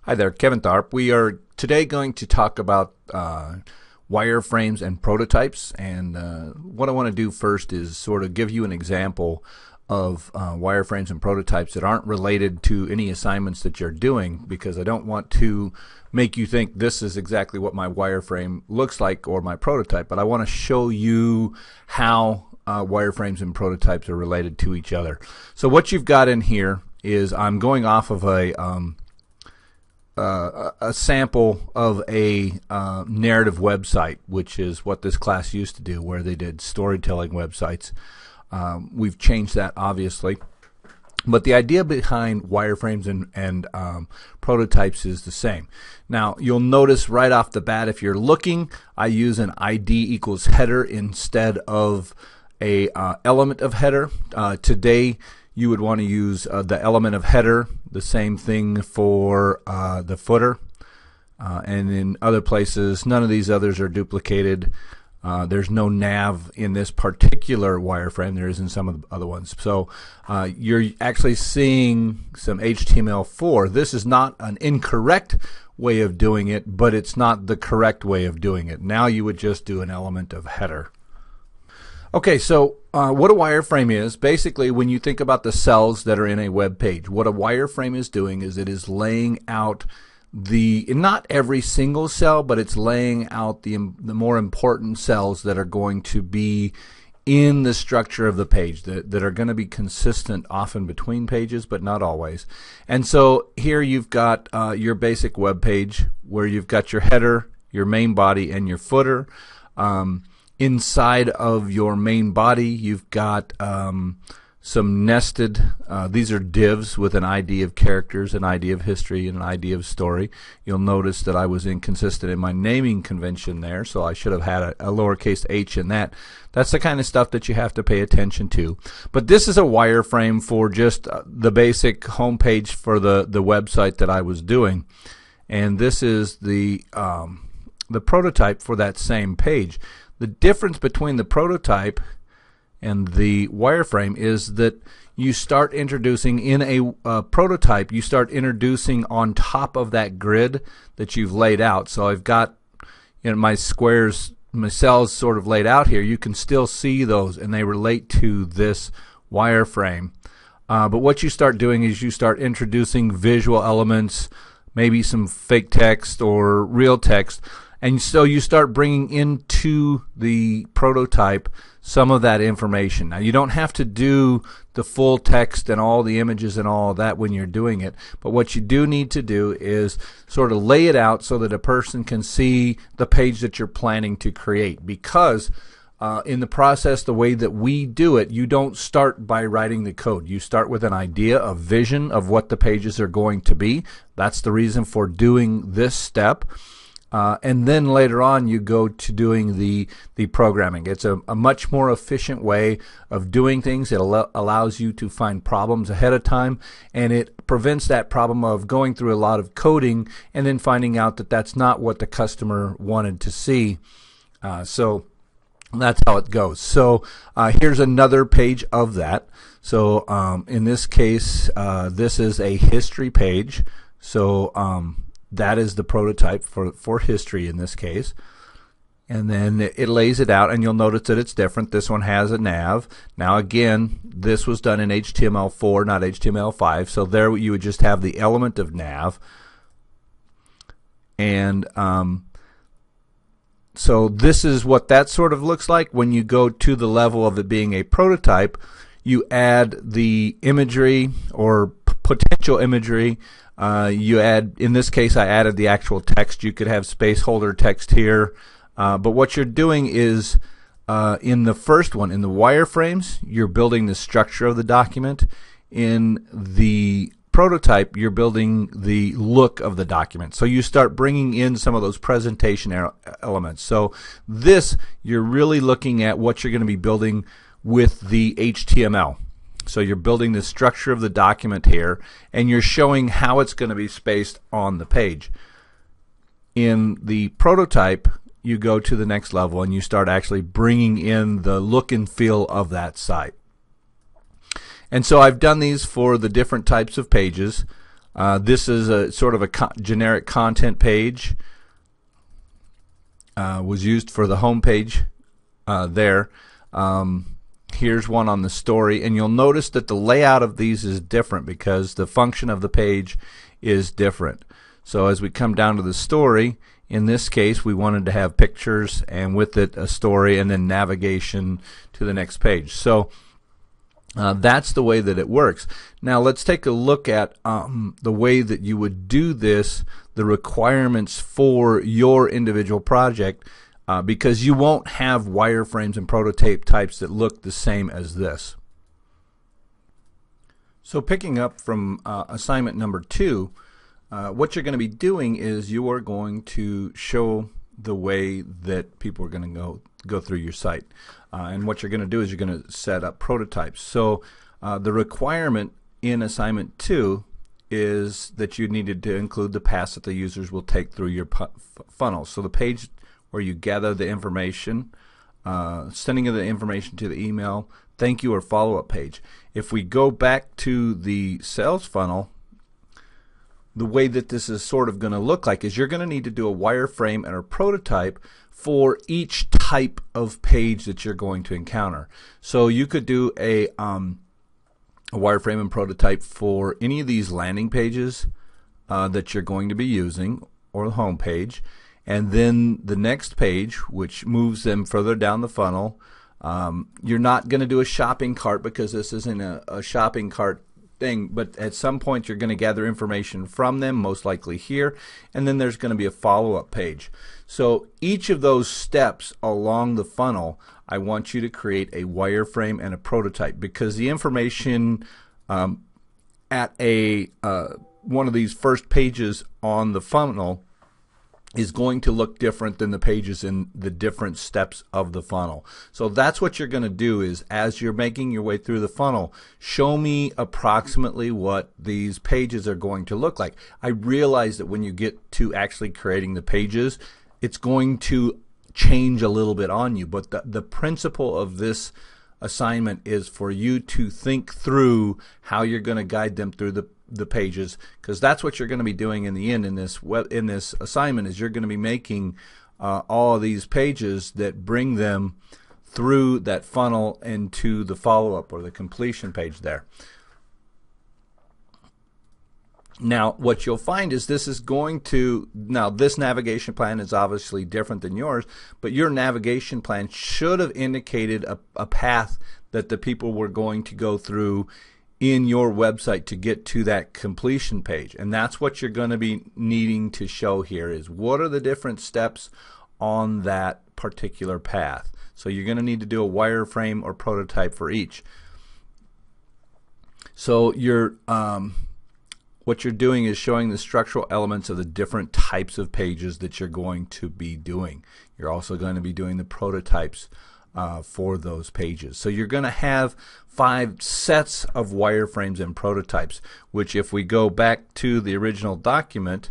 Hi there, Kevin Tharp. We are today going to talk about wireframes and prototypes, and what I want to do first is sort of give you an example of wireframes and prototypes that aren't related to any assignments that you're doing, because I don't want to make you think this is exactly what my wireframe looks like or my prototype, but I want to show you how wireframes and prototypes are related to each other. So what you've got in here is I'm going off of a sample of a narrative website, which is what this class used to do, where they did storytelling websites. We've changed that, obviously, but the idea behind wireframes and prototypes is the same. Now, you'll notice right off the bat, if you're looking, I use an ID equals header instead of a element of header. Today, you would want to use the element of header, the same thing for the footer, and in other places none of these others are duplicated. There's no nav in this particular wireframe. There is in some of the other ones. So you're actually seeing some HTML4. This is not an incorrect way of doing it, but it's not the correct way of doing it. Now you would just do an element of header. Okay, so what a wireframe is, basically when you think about the cells that are in a web page, what a wireframe is doing is it is laying out not every single cell, but it's laying out the more important cells that are going to be in the structure of the page, that are going to be consistent often between pages, but not always. And so here you've got your basic web page where you've got your header, your main body, and your footer. Inside of your main body, you've got some nested, these are divs with an ID of characters, an ID of history, and an ID of story. You'll notice that I was inconsistent in my naming convention there, so I should have had a lowercase h in that. That's the kind of stuff that you have to pay attention to. But this is a wireframe for just the basic home page for the website that I was doing. And this is the prototype for that same page. The difference between the prototype and the wireframe is that you start introducing in a prototype, you start introducing on top of that grid that you've laid out. So I've got my squares, my cells sort of laid out here. You can still see those, and they relate to this wireframe. But what you start doing is you start introducing visual elements, maybe some fake text or real text. And so you start bringing into the prototype some of that information. Now, you don't have to do the full text and all the images and all of that when you're doing it, but what you do need to do is sort of lay it out so that a person can see the page that you're planning to create. Because in the process, the way that we do it, you don't start by writing the code. You start with an idea, a vision of what the pages are going to be. That's the reason for doing this step. And then later on you go to doing the programming. It's a much more efficient way of doing things. It allows you to find problems ahead of time, and it prevents that problem of going through a lot of coding and then finding out that that's not what the customer wanted to see. So that's how it goes. So here's another page of that. So in this case, this is a history page. So that is the prototype for history in this case. And then it lays it out, and you'll notice that it's different. This one has a nav. Now again, this was done in HTML4, not HTML5. So there you would just have the element of nav. And so this is what that sort of looks like. When you go to the level of it being a prototype, you add the imagery or potential imagery. You add, in this case, I added the actual text. You could have spaceholder text here. But what you're doing is, in the first one, in the wireframes, you're building the structure of the document. In the prototype, you're building the look of the document. So you start bringing in some of those presentation elements. So this, you're really looking at what you're going to be building with the HTML. So you're building the structure of the document here, and you're showing how it's going to be spaced on the page. In the prototype, you go to the next level and you start actually bringing in the look and feel of that site. And so I've done these for the different types of pages. This is a sort of a generic content page. Was used for the home page there. Here's one on the story, and you'll notice that the layout of these is different because the function of the page is different. So as we come down to the story, in this case we wanted to have pictures and with it a story and then navigation to the next page. So that's the way that it works. Now let's take a look at the way that you would do this, the requirements for your individual project, because you won't have wireframes and prototype types that look the same as this. So picking up from assignment number 2, what you're going to be doing is you are going to show the way that people are going to go through your site. And what you're going to do is you're going to set up prototypes. So the requirement in assignment 2 is that you needed to include the paths that the users will take through your funnel. So the page where you gather the information, sending of the information to the email, thank you or follow-up page. If we go back to the sales funnel, the way that this is sort of going to look like is you're going to need to do a wireframe and a prototype for each type of page that you're going to encounter. So you could do a wireframe and prototype for any of these landing pages that you're going to be using, or the home page, and then the next page, which moves them further down the funnel. You're not going to do a shopping cart because this isn't a shopping cart thing, but at some point you're going to gather information from them, most likely here, and then there's going to be a follow-up page. So each of those steps along the funnel, I want you to create a wireframe and a prototype, because the information at one of these first pages on the funnel is going to look different than the pages in the different steps of the funnel. So that's what you're going to do, is as you're making your way through the funnel, show me approximately what these pages are going to look like. I realize that when you get to actually creating the pages, it's going to change a little bit on you, but the principle of this assignment is for you to think through how you're going to guide them through the pages, because that's what you're going to be doing in the end in this assignment, is you're going to be making all of these pages that bring them through that funnel into the follow-up or the completion page there. Now what you'll find is this navigation plan is obviously different than yours, but your navigation plan should have indicated a path that the people were going to go through in your website to get to that completion page. And that's what you're going to be needing to show here, is what are the different steps on that particular path. So you're going to need to do a wireframe or prototype for each. So what you're doing is showing the structural elements of the different types of pages that you're going to be doing. You're also going to be doing the prototypes for those pages. So you're going to have 5 sets of wireframes and prototypes, which if we go back to the original document,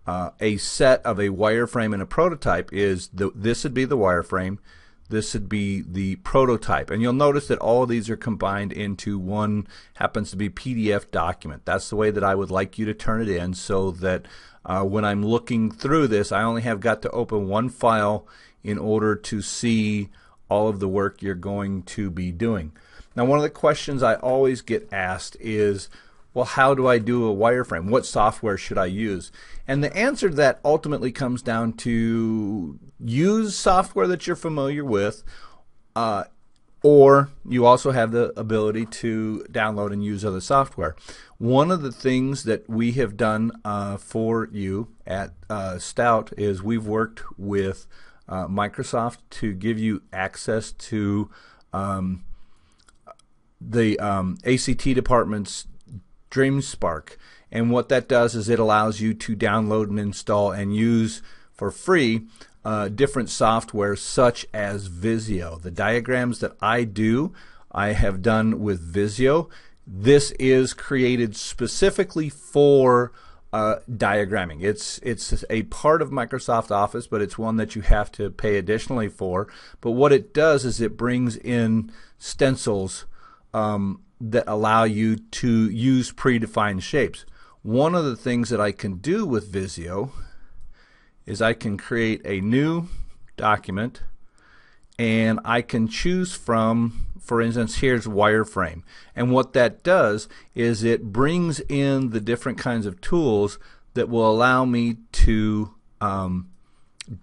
a set of a wireframe and a prototype is this would be the wireframe, this would be the prototype, and you'll notice that all of these are combined into one, happens to be PDF document. That's the way that I would like you to turn it in, so that when I'm looking through this, I only have got to open one file in order to see all of the work you're going to be doing. Now, one of the questions I always get asked is, well, how do I do a wireframe? What software should I use? And the answer to that ultimately comes down to use software that you're familiar with, or you also have the ability to download and use other software. One of the things that we have done for you at Stout is we've worked with Microsoft to give you access to the ACT department's DreamSpark, and what that does is it allows you to download and install and use for free different software such as Visio. The diagrams that I do, I have done with Visio. This is created specifically for diagramming. It's a part of Microsoft Office, but it's one that you have to pay additionally for. But what it does is it brings in stencils that allow you to use predefined shapes. one of the things that I can do with Visio is I can create a new document, and I can choose from, for instance, here's wireframe. And what that does is it brings in the different kinds of tools that will allow me to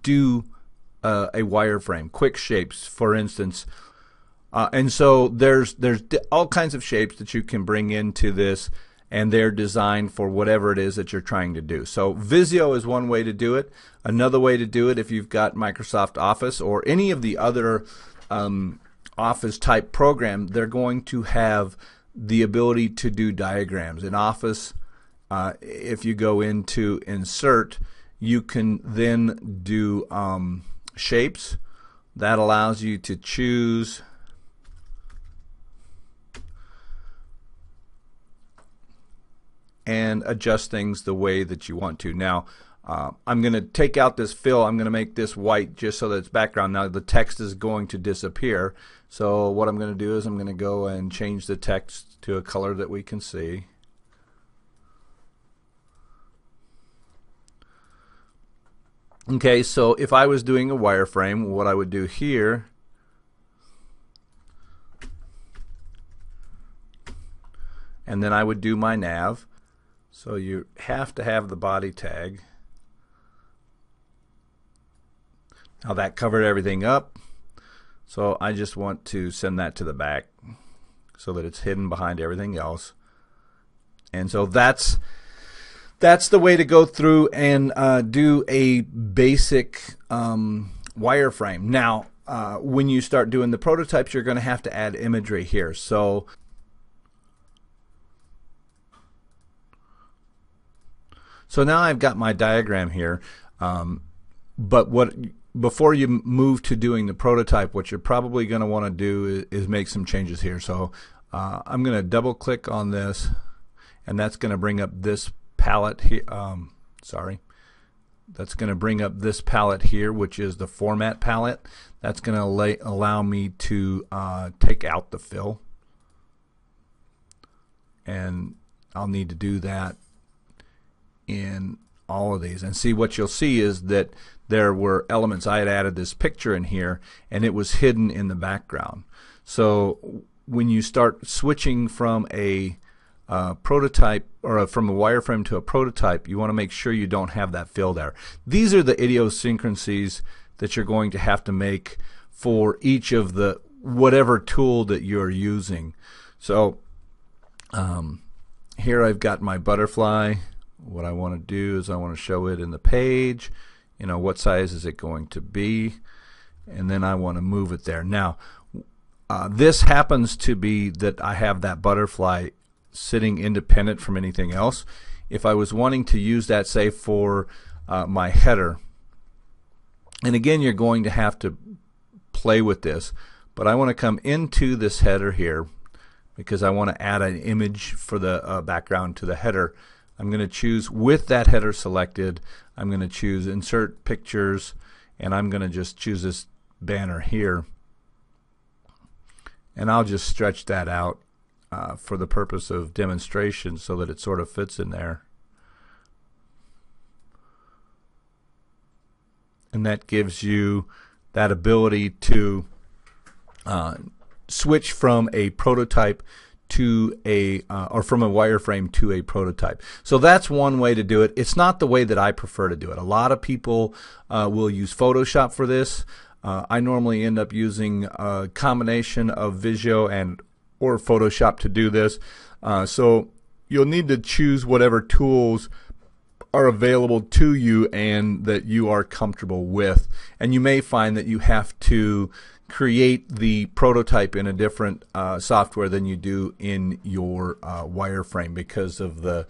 do a wireframe, quick shapes, for instance. And so there's all kinds of shapes that you can bring into this, and they're designed for whatever it is that you're trying to do. So Visio is one way to do it. Another way to do it, if you've got Microsoft Office or any of the other Office type program, they're going to have the ability to do diagrams. In Office, if you go into Insert, you can then do shapes. That allows you to choose and adjust things the way that you want to. Now, I'm going to take out this fill. I'm going to make this white just so that it's background. Now the text is going to disappear. So what I'm going to do is I'm going to go and change the text to a color that we can see. Okay, so if I was doing a wireframe, what I would do here and then I would do my nav. So you have to have the body tag. Now that covered everything up, so I just want to send that to the back so that it's hidden behind everything else. And so that's the way to go through and do a basic wireframe. Now when you start doing the prototypes, you're going to have to add imagery here. So now I've got my diagram here, but before you move to doing the prototype, what you're probably going to want to do is make some changes here. So I'm going to double click on this, and that's going to bring up this palette here. That's going to bring up this palette here, which is the format palette. That's going to allow me to take out the fill, and I'll need to do that in all of these. And see, what you'll see is that there were elements. I had added this picture in here, and it was hidden in the background. So when you start switching from a prototype or from a wireframe to a prototype, you want to make sure you don't have that fill there. These are the idiosyncrasies that you're going to have to make for each of the whatever tool that you're using. So here I've got my butterfly. What I want to do is I want to show it in the page. You know, what size is it going to be? And then I want to move it there. Now, this happens to be that I have that butterfly sitting independent from anything else. If I was wanting to use that, say, for my header, and again, you're going to have to play with this, but I want to come into this header here because I want to add an image for the background to the header. I'm going to choose, with that header selected, I'm going to choose Insert Pictures, and I'm going to just choose this banner here, and I'll just stretch that out for the purpose of demonstration so that it sort of fits in there. And that gives you that ability to switch from a prototype to a or from a wireframe to a prototype. So that's one way to do it. It's not the way that I prefer to do it. A lot of people will use Photoshop for this. I normally end up using a combination of Visio and or Photoshop to do this. So you'll need to choose whatever tools are available to you and that you are comfortable with. And you may find that you have to create the prototype in a different software than you do in your wireframe because of the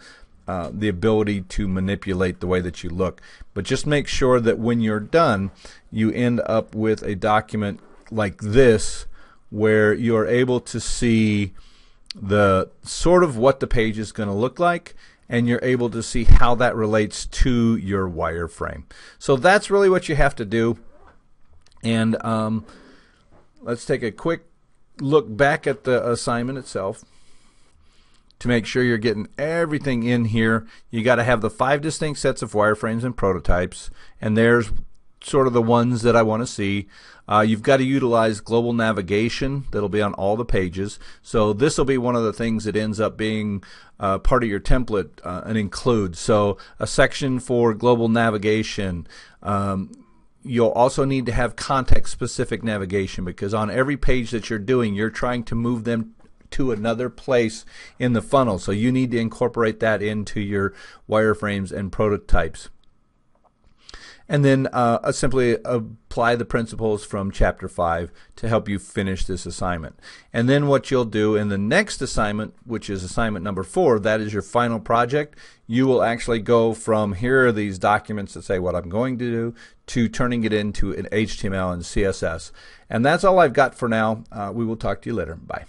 ability to manipulate the way that you look. But just make sure that when you're done, you end up with a document like this where you're able to see the sort of what the page is going to look like, and you're able to see how that relates to your wireframe. So that's really what you have to do. And let's take a quick look back at the assignment itself. to make sure you're getting everything in here, you got to have the 5 distinct sets of wireframes and prototypes, and there's sort of the ones that I want to see. You've got to utilize global navigation. That'll be on all the pages. So this will be one of the things that ends up being part of your template and includes. So a section for global navigation. You'll also need to have context-specific navigation, because on every page that you're doing, you're trying to move them to another place in the funnel. So you need to incorporate that into your wireframes and prototypes. And then simply apply the principles from Chapter 5 to help you finish this assignment. And then what you'll do in the next assignment, which is assignment number 4, that is your final project, you will actually go from here are these documents that say what I'm going to do to turning it into an HTML and CSS. And that's all I've got for now. We will talk to you later. Bye.